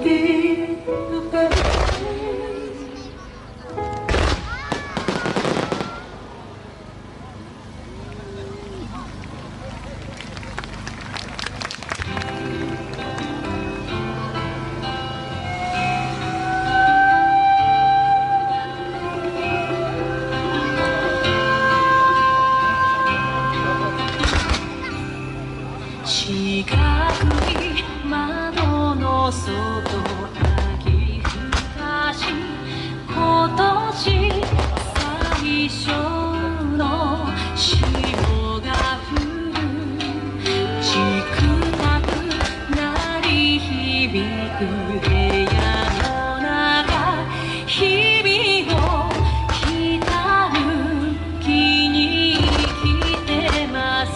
did the best. 四角い窓の外秋深し今年最初の潮が降るちくたく鳴り響く部屋の中日々を来たる気に生きてます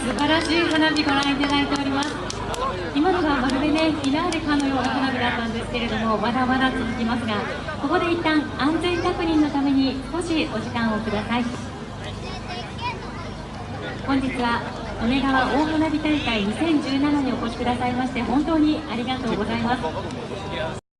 素晴らしい花火ご覧いただいております。今のがまるでね、フィナーレかのような花火だったんですけれども、まだまだ続きますが、ここで一旦安全確認のために少しお時間をください。本日は利根川大花火大会2017にお越しくださいまして本当にありがとうございます。